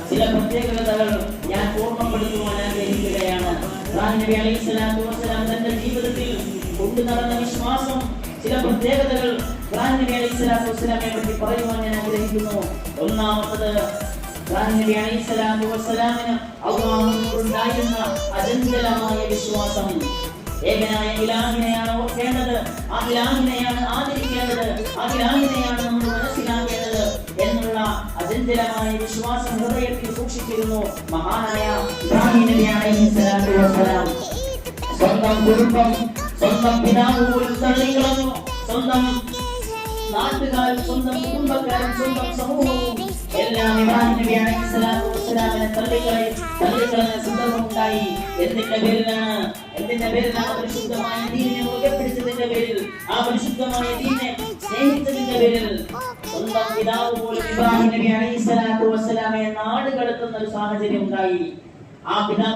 ചില പ്രത്യേകതകൾ ഞാൻ ഓർമ്മപ്പെടുത്തുവാൻ ആഗ്രഹിക്കുകയാണ്. നബി അലൈഹിസ്സലാത്തു വസ്സലാം തന്റെ ജീവിതത്തിൽ കൊണ്ടു നടന്ന വിശ്വാസം, ചില പ്രത്യേകതകൾ നബി അലൈഹിസ്സലാത്തു വസ്സലാമെ പറ്റി പറയുവാൻ ഞാൻ ആഗ്രഹിക്കുന്നു. ഒന്നാമത്തത്, നബി അലൈഹിസ്സലാത്തു വസ്സലാമിന് അല്ലാഹുവിനോടുണ്ടായിരുന്ന അചഞ്ചലമായ വിശ്വാസം. ഏകനായ ഇലാഹിനെയാണ് ഓർക്കേണ്ടത്, ആ ഇലാഹിനെയാണ് ആദരിക്കേണ്ടത്, ആ ഇലാഹിനെയാണ് നമ്മൾ മനസ്സിലാക്കേണ്ടത് എന്നുള്ള അചഞ്ചലമായ വിശ്വാസം ഹൃദയത്തിൽ സൂക്ഷിച്ചിരുന്നു മഹാനായ ഇബ്രാഹിം നബി അലൈഹിസ്സലാത്തു വസ്സലാം. സ്വന്തം കുടുംബം, സ്വന്തം പിതാവ് പോലും തള്ളിക്കളഞ്ഞു, സ്വന്തം നാട്ടുകാരും സ്വന്തം കുടുംബക്കാരും സ്വന്തം സമൂഹവും എല്ലാം ഇബ്രാഹിം നബി അലൈഹിസ്സലാത്തു വസ്സലാമിനെ തള്ളിക്കളഞ്ഞ സന്ദർഭമുണ്ടായി. എന്തിന്റെ പേരിലാണ്? പരിശുദ്ധമായ ദീനിനെ മുറുകെ പിടിച്ചതിന്റെ പേരിൽ, ആ പരിശുദ്ധമായ ദീനിനെ സ്നേഹിച്ചതിന്റെ പേരിൽ സ്വന്തം പിതാവ് പോലും ഇബ്രാഹിം നബി അലൈഹിസ്സലാത്തു വസ്സലാമെ നാട് കടത്തുന്ന ഒരു സാഹചര്യം ഉണ്ടായി. ആ പിതാവ്